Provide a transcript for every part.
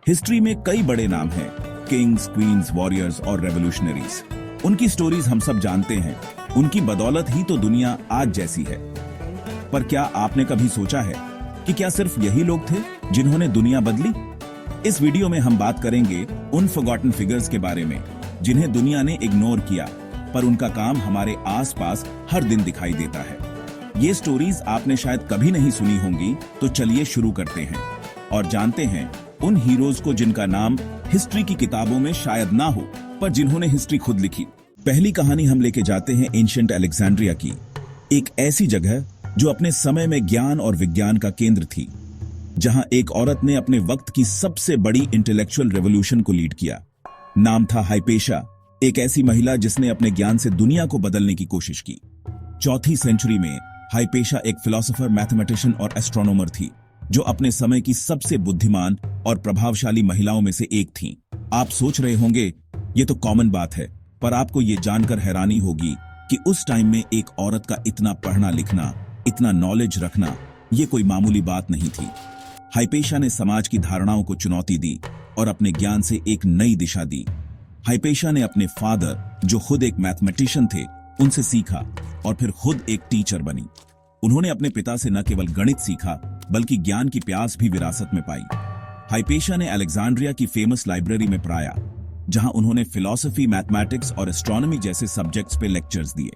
History में कई बड़े नाम हैं, किंग्स, क्वींस, वॉरियर्स और रेवोल्यूशनरीज। उनकी स्टोरीज हम सब जानते हैं। उनकी बदौलत ही तो दुनिया आज जैसी है। पर क्या आपने कभी सोचा है कि क्या सिर्फ यही लोग थे जिन्होंने दुनिया बदली? इस वीडियो में हम बात करेंगे उन फॉरगॉटन फिगर्स के बारे में जिन्हें दुनिया ने इग्नोर किया, पर उनका काम हमारे आसपास हर दिन दिखाई देता है। ये स्टोरीज आपने शायद कभी नहीं सुनी होंगी, तो चलिए शुरू करते हैं और जानते हैं उन हीरोज को जिनका नाम हिस्ट्री की किताबों में शायद ना हो, पर जिन्होंने हिस्ट्री खुद लिखी। पहली कहानी हम लेके जाते हैं एंशिएंट अलेक्जेंड्रिया की, एक ऐसी जगह जो अपने समय में ज्ञान और विज्ञान का केंद्र थी, जहां एक औरत ने अपने वक्त की सबसे बड़ी इंटेलेक्चुअल रेवोल्यूशन को लीड किया। नाम था हाइपेशा, एक ऐसी महिला जिसने अपने ज्ञान से दुनिया को बदलने की कोशिश की। 4वीं सेंचुरी में हाइपेशा एक फिलोसोफर, मैथमेटिशियन और एस्ट्रोनॉमर थी, जो अपने समय की सबसे बुद्धिमान और प्रभावशाली महिलाओं में से एक थी। आप सोच रहे होंगे ये तो कॉमन बात है, पर आपको ये जानकर हैरानी होगी कि उस टाइम में एक औरत का इतना पढ़ना लिखना, इतना नॉलेज रखना, ये कोई मामूली बात नहीं थी। हाइपेशा ने समाज की धारणाओं को चुनौती दी और अपने ज्ञान से एक नई दिशा दी। हाइपेशा ने अपने फादर, जो खुद एक मैथमेटिशियन थे, उनसे सीखा और फिर खुद एक टीचर बनी। उन्होंने अपने पिता से न केवल गणित सीखा, बल्कि ज्ञान की प्यास भी विरासत में पाई। हाइपेशा ने अलेक्जेंड्रिया की फेमस लाइब्रेरी में पढ़ाया, जहां उन्होंने फिलॉसफी, मैथमेटिक्स और एस्ट्रोनॉमी जैसे सब्जेक्ट्स पे लेक्चर्स दिए।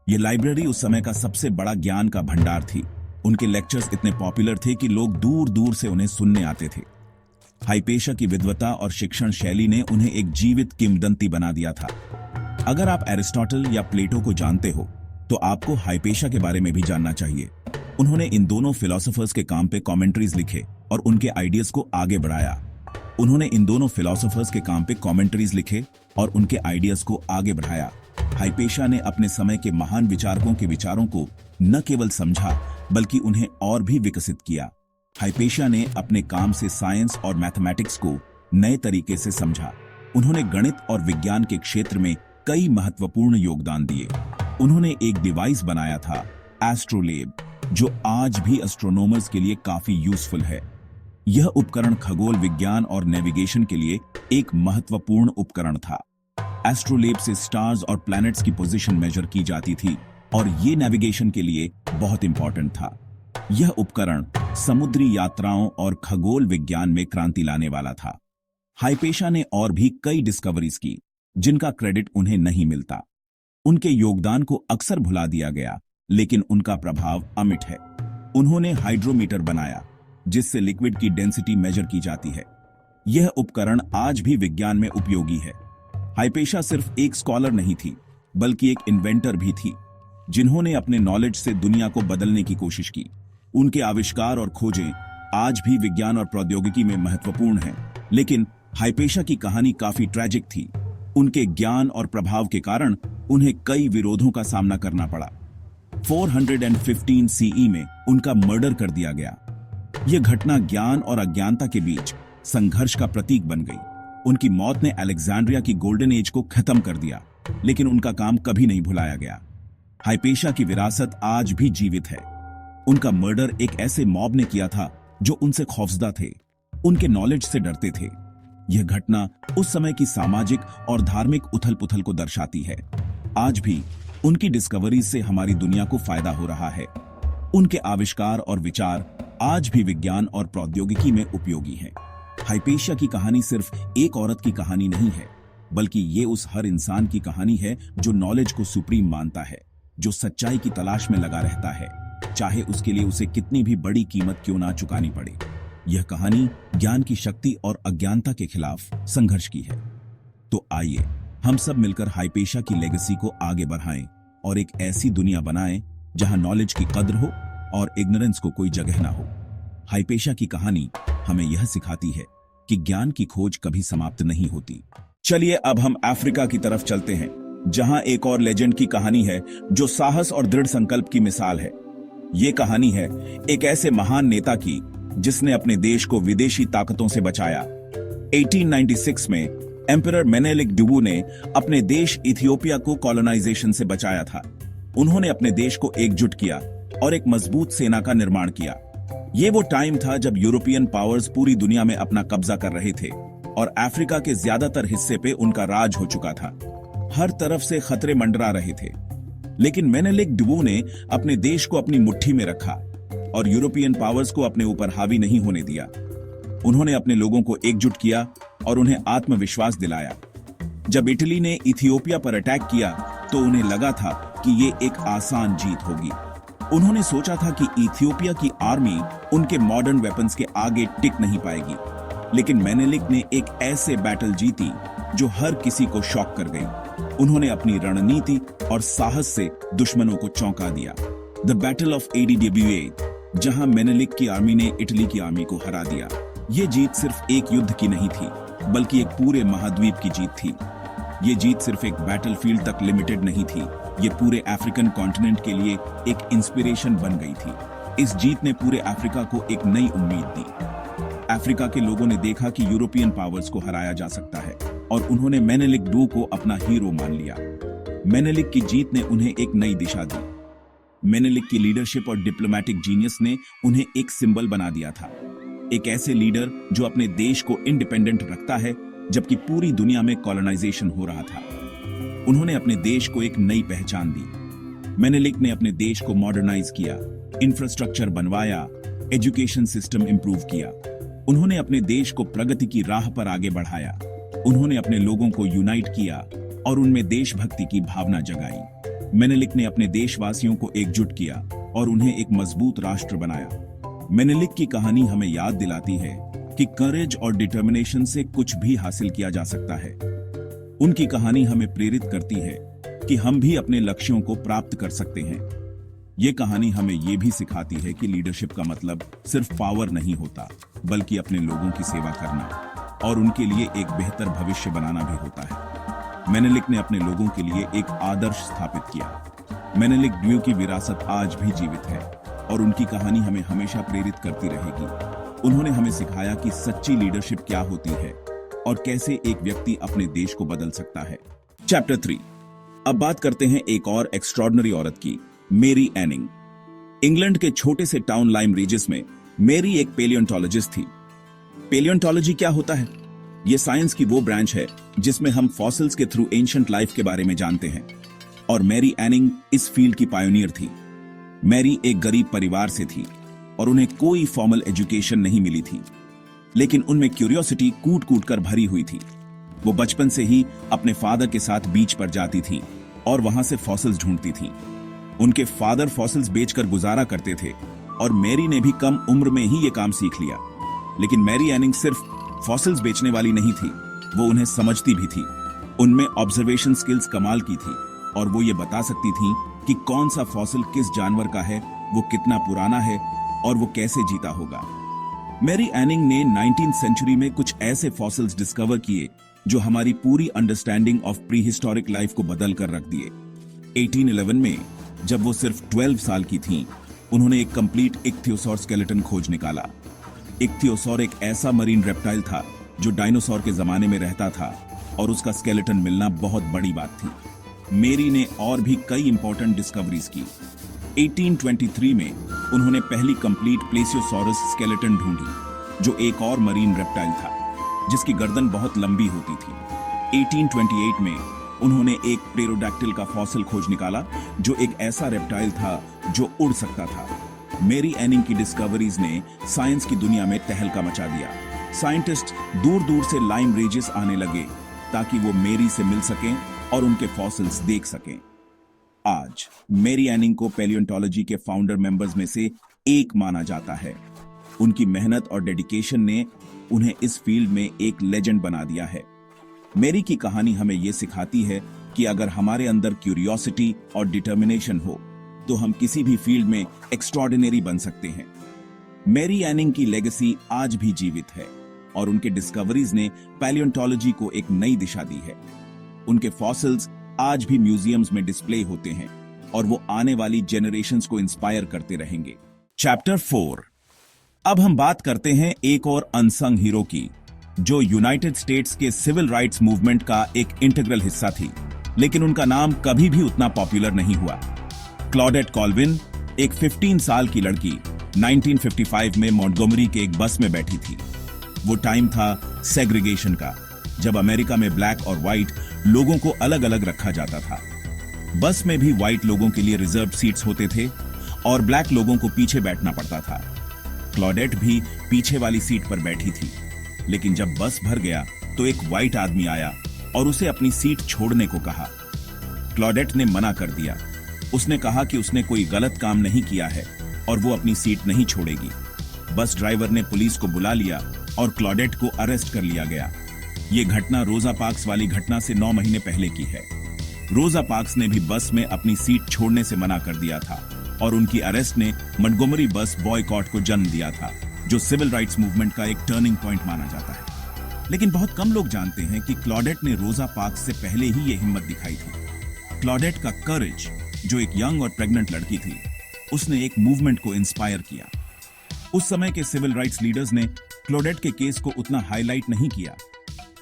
ये लाइब्रेरी उस समय का सबसे बड़ा ज्ञान का भंडार थी। उनके लेक्चर्स इतने पॉपुलर थे कि लोग दूर दूर से उन्हें सुनने आते थे। हाइपेशा की विद्वता और शिक्षण शैली ने उन्हें एक जीवित किंवदंती बना दिया था। अगर आप एरिस्टोटल या प्लेटो को जानते हो, तो आपको हाइपेशा के बारे में भी जानना चाहिए। उन्होंने इन दोनों फिलोसोफर्स के काम पे कमेंट्रीज लिखे और उनके आइडियाज को आगे बढ़ाया। हाइपेशा ने अपने समय के महान विचारकों के विचारों को न केवल समझा, बल्कि उन्हें और भी विकसित किया। हाइपेशा ने अपने काम से साइंस और मैथमेटिक्स को नए तरीके से समझा। उन्होंने गणित और विज्ञान के क्षेत्र में कई महत्वपूर्ण योगदान दिए। उन्होंने एक डिवाइस बनाया था, एस्ट्रोलेब, जो आज भी एस्ट्रोनॉमर्स के लिए काफी यूजफुल है। यह उपकरण खगोल विज्ञान और नेविगेशन के लिए एक महत्वपूर्ण उपकरण था। एस्ट्रोलेब से स्टार्स और प्लैनेट्स की पोजीशन मेजर की जाती थी और ये नेविगेशन के लिए बहुत इंपॉर्टेंट था। यह उपकरण समुद्री यात्राओं और खगोल विज्ञान में क्रांति लाने वाला था। हाइपेशा ने और भी कई डिस्कवरीज की, जिनका क्रेडिट उन्हें नहीं मिलता। उनके योगदान को अक्सर भुला दिया गया, लेकिन उनका प्रभाव अमिट है। उन्होंने हाइड्रोमीटर बनाया, जिससे लिक्विड की डेंसिटी मेजर की जाती है। यह उपकरण आज भी विज्ञान में उपयोगी है। हाइपेशा सिर्फ एक स्कॉलर नहीं थी, बल्कि एक इन्वेंटर भी थी, जिन्होंने अपने नॉलेज से दुनिया को बदलने की कोशिश की। उनके आविष्कार और खोजें आज भी विज्ञान और प्रौद्योगिकी में महत्वपूर्ण हैं, लेकिन हाइपेशा की कहानी काफी ट्रैजिक थी। उनके ज्ञान और प्रभाव के कारण उन्हें कई विरोधों का सामना करना पड़ा। 415 सीई में उनका मर्डर कर दिया गया। यह घटना ज्ञान और अज्ञानता के बीच संघर्ष का प्रतीक बन गई। उनकी मौत ने अलेक्जेंड्रिया की गोल्डन एज को खत्म कर दिया, लेकिन उनका काम कभी नहीं भुलाया गया। हाइपेशा की विरासत आज भी जीवित है। उनका मर्डर एक ऐसे मॉब ने किया था जो उनसे खौफजदा थे, उनके नॉलेज से डरते थे। यह घटना उस समय की सामाजिक और धार्मिक उथल-पुथल को दर्शाती है। आज भी उनकी डिस्कवरीज से हमारी दुनिया को फायदा हो रहा है। उनके आविष्कार और विचार आज भी विज्ञान और प्रौद्योगिकी में उपयोगी हैं। हाइपेशा की कहानी सिर्फ एक औरत की कहानी नहीं है, बल्कि ये उस हर इंसान की कहानी है जो नॉलेज को सुप्रीम मानता है, जो सच्चाई की तलाश में लगा रहता है, चाहे उसके लिए उसे कितनी भी बड़ी कीमत क्यों ना चुकानी पड़े। यह कहानी ज्ञान की शक्ति और अज्ञानता के खिलाफ संघर्ष की है। तो आइए हम सब मिलकर हाइपेशा की लेगेसी को आगे बढ़ाएं और एक ऐसी दुनिया बनाएं जहां नॉलेज की कद्र हो और इग्नोरेंस को कोई जगह ना हो। हाइपेशा की कहानी हमें यह सिखाती है कि ज्ञान की खोज कभी समाप्त नहीं होती। चलिए अब हम अफ्रीका की तरफ चलते हैं, जहां एक और लेजेंड की कहानी है जो साहस और दृढ़ संकल्प की मिसाल है। ये कहानी है एक ऐसे महान नेता की जिसने अपने देश को विदेशी ताकतों से बचाया। 1896 में एम्परर मेनेलिक डुबू ने अपने देश इथियोपिया को कॉलोनाइजेशन से बचाया था। उन्होंने अपने देश को एकजुट किया और एक मजबूत सेना का निर्माण किया। ये वो टाइम था जब यूरोपियन पावर्स पूरी दुनिया में अपना कब्जा कर रहे थे और अफ्रीका के ज्यादातर हिस्से पे उनका राज हो चुका था। हर तरफ से खतरे मंडरा रहे थे, लेकिन मेनेलिक डुबू ने अपने देश को अपनी मुट्ठी में रखा और यूरोपियन पावर्स को अपने ऊपर हावी नहीं होने दिया। उन्होंने अपने लोगों को एकजुट किया और उन्हें आत्मविश्वास दिलाया। जब इटली ने इथियोपिया पर अटैक किया तो उन्हें लगा था कि ये एक आसान जीत होगी। उन्होंने सोचा था कि इथियोपिया की आर्मी उनके मॉडर्न वेपन्स के आगे टिक नहीं पाएगी, लेकिन मेनेलिक ने एक ऐसे बैटल जीती जो हर किसी को शॉक कर गई। उन्होंने अपनी रणनीति और साहस से दुश्मनों को चौंका दिया। द बैटल ऑफ एडीडब्ल्यूए, जहां मेनेलिक की आर्मी ने इटली की आर्मी को हरा दिया। ये जीत सिर्फ एक युद्ध की नहीं थी, बल्कि एक पूरे महाद्वीप की जीत थी। ये जीत सिर्फ एक बैटलफील्ड तक लिमिटेड नहीं थी, ये पूरे अफ्रीकन कॉन्टिनेंट के लिए एक इंस्पिरेशन बन गई थी। इस जीत ने पूरे अफ्रीका को एक नई उम्मीद दी। अफ्रीका के लोगों ने देखा कि यूरोपियन पावर्स को हराया जा सकता है और उन्होंने मेनेलिक डू को अपना हीरो मान लिया। मेनेलिक की जीत ने उन्हें एक नई दिशा दी। मेनेलिक की लीडरशिप और डिप्लोमैटिक जीनियस ने उन्हें एक सिंबल बना दिया था, एक ऐसे लीडर जो अपने देश को इंडिपेंडेंट रखता है जबकि पूरी दुनिया में कॉलोनाइजेशन हो रहा था। उन्होंने अपने देश को एक नई पहचान दी। मेनेलिक ने अपने देश को मॉडर्नाइज किया, इंफ्रास्ट्रक्चर बनवाया, एजुकेशन सिस्टम इंप्रूव किया। उन्होंने अपने देश को प्रगति की राह पर आगे बढ़ाया। उन्होंने अपने लोगों को यूनाइट किया और उनमें देशभक्ति की भावना जगाई। मेनेलिक ने अपने देशवासियों को एकजुट किया और उन्हें एक मजबूत राष्ट्र बनाया। मेनेलिक की कहानी हमें याद दिलाती है कि करेज और डिटर्मिनेशन से कुछ भी हासिल किया जा सकता है। उनकी कहानी हमें प्रेरित करती है कि हम भी अपने लक्ष्यों को प्राप्त कर सकते हैं। ये कहानी हमें ये भी सिखाती है कि लीडरशिप का मतलब सिर्फ पावर नहीं होता, बल्कि अपने लोगों की सेवा करना और उनके लिए एक बेहतर भविष्य बनाना भी होता है। मेनेलिक ने अपने लोगों के लिए एक आदर्श स्थापित किया। मेनेलिक डू की विरासत आज भी जीवित है और उनकी कहानी हमें हमेशा प्रेरित करती रहेगी। उन्होंने हमें सिखाया कि सच्ची लीडरशिप क्या होती है और कैसे एक व्यक्ति अपने देश को बदल सकता है। चैप्टर 3। अब बात करते हैं एक और एक्स्ट्रॉर्डिनरी औरत की, मेरी एनिंग। इंग्लैंड के छोटे से टाउन लाइम रीजिस में मेरी एक पेलियोंटोलॉजिस्ट थी। पेलियोंटोलॉजी क्या होता है? यह साइंस की वो ब्रांच है जिसमें हम फॉसिल्स के थ्रू एंशिएंट लाइफ के बारे में जानते हैं, और मेरी एनिंग इस फील्ड की पायोनियर थी। मैरी एक गरीब परिवार से थी और उन्हें कोई फॉर्मल एजुकेशन नहीं मिली थी, लेकिन उनमें क्यूरियोसिटी कूट कूट कर भरी हुई थी। वो बचपन से ही अपने फादर के साथ बीच पर जाती थी और वहां से फॉसिल्स ढूंढती थी। उनके फादर फॉसिल्स बेचकर गुजारा करते थे और मैरी ने भी कम उम्र में ही ये काम सीख लिया। लेकिन मैरी एनिंग सिर्फ फॉसिल्स बेचने वाली नहीं थी, वो उन्हें समझती भी थी। उनमें ऑब्जर्वेशन स्किल्स कमाल की थी और वो ये बता सकती थी कि कौन सा फॉसिल किस जानवर का है, वो कितना पुराना है और वो कैसे जीता होगा। मैरी एनिंग ने 19th सेंचुरी में कुछ ऐसे फॉसिल्स डिस्कवर किए जो हमारी पूरी understanding of pre historic life को बदल कर रख दिए। 1811 में जब वो सिर्फ 12 साल की थीं, उन्होंने एक कंप्लीट इक्थियोसॉर स्केलेटन खोज निकाला। इक्थियोसॉर एक ऐसा मरीन रेप्टाइल था जो डायनासोर के जमाने में रहता था और उसका स्केलेटन मिलना बहुत बड़ी बात थी। मेरी ने और भी कई इंपॉर्टेंट डिस्कवरीज की। 1823 में उन्होंने पहली कंप्लीट प्लेसियोसॉरस स्केलेटन ढूंढी जो एक और मरीन रेप्टाइल था जिसकी गर्दन बहुत लंबी होती थी। 1828 में उन्होंने एक प्टेरोडैक्टिल का फॉसिल खोज निकाला जो एक ऐसा रेप्टाइल था जो उड़ सकता था। मेरी एनिंग की डिस्कवरीज ने साइंस की दुनिया में तहलका मचा दिया। साइंटिस्ट दूर दूर से लाइम रीजिस आने लगे ताकि वो मेरी से मिल सकें और उनके फॉसिल्स देख सकें। आज मेरी एनिंग को पैलियोंटोलॉजी के फाउंडर मेंबर्स में से एक माना जाता है। उनकी मेहनत और डेडिकेशन ने उन्हें इस फील्ड में एक लेजेंड बना दिया है। मेरी की कहानी हमें यह सिखाती है कि अगर हमारे अंदर क्यूरियोसिटी और डिटर्मिनेशन हो तो हम किसी भी फील्ड में एक्स्ट्रॉर्डिनरी बन सकते हैं। मेरी एनिंग की लेगेसी आज भी जीवित है और उनके डिस्कवरीज ने पैलियोंटोलॉजी को एक नई दिशा दी है। उनके फॉसिल्स आज भी म्यूजियम्स में डिस्प्ले होते हैं और वो आने वाली जेनरेशंस को इंस्पायर करते रहेंगे। चैप्टर 4। अब हम बात करते हैं एक और अनसंग हीरो की जो यूनाइटेड स्टेट्स के सिविल राइट्स मूवमेंट का एक इंटीग्रल हिस्सा थी, लेकिन उनका नाम कभी भी उतना पॉपुलर नहीं हुआ। क्लॉडेट कॉल्विन, एक 15 साल की लड़की 1955 में मॉन्टगोमरी के एक बस में बैठी थी। वो टाइम था सेग्रीगेशन का, जब अमेरिका में ब्लैक और व्हाइट लोगों को अलग अलग रखा जाता था। बस में भी व्हाइट लोगों के लिए रिजर्व सीट्स होते थे और ब्लैक लोगों को पीछे बैठना पड़ता था। क्लॉडेट भी पीछे वाली सीट पर बैठी थी, लेकिन जब बस भर गया तो एक व्हाइट आदमी आया और उसे अपनी सीट छोड़ने को कहा। क्लॉडेट ने मना कर दिया। उसने कहा कि उसने कोई गलत काम नहीं किया है और वो अपनी सीट नहीं छोड़ेगी। बस ड्राइवर ने पुलिस को बुला लिया और क्लॉडेट को अरेस्ट कर लिया गया। ये घटना रोजा पार्क्स वाली घटना से 9 महीने पहले की है। रोजा पार्क्स ने भी बस में अपनी सीट छोड़ने से मना कर दिया था और उनकी अरेस्ट ने मॉन्टगोमरी बस बॉयकॉट को जन्म दिया था, जो सिविल राइट्स मूवमेंट का एक टर्निंग पॉइंट माना जाता है। लेकिन बहुत कम लोग जानते हैं कि क्लॉडेट ने रोजा पार्क्स से पहले ही ये हिम्मत दिखाई थी। क्लॉडेट का करेज, जो एक यंग और प्रेग्नेंट लड़की थी, उसने एक मूवमेंट को इंस्पायर किया। उस समय के सिविल राइट्स लीडर्स ने क्लॉडेट के केस को उतना हाईलाइट नहीं किया,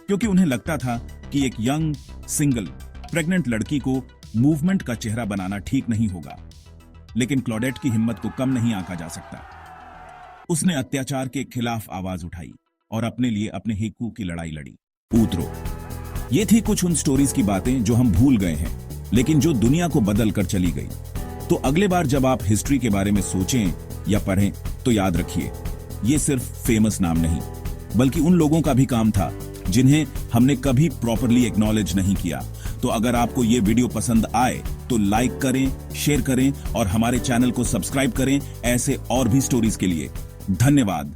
क्योंकि उन्हें लगता था कि एक यंग, सिंगल, प्रेग्नेंट लड़की को मूवमेंट का चेहरा बनाना ठीक नहीं होगा। लेकिन क्लॉडेट की हिम्मत को कम नहीं आंका जा सकता। उसने अत्याचार के खिलाफ आवाज उठाई और अपने लिए अपने हकों की लड़ाई लड़ी। ऊतरो, ये थी कुछ उन स्टोरीज की बातें जो हम भूल गए हैं, लेकिन जो दुनिया को बदल कर चली गई। तो अगले बार जब आप हिस्ट्री के बारे में सोचें या पढ़ें तो याद रखिए, ये सिर्फ फेमस नाम नहीं, बल्कि उन लोगों का भी काम था जिन्हें हमने कभी प्रॉपरली एक्नॉलेज नहीं किया। तो अगर आपको ये वीडियो पसंद आए तो लाइक करें, शेयर करें और हमारे चैनल को सब्सक्राइब करें ऐसे और भी स्टोरीज के लिए। धन्यवाद।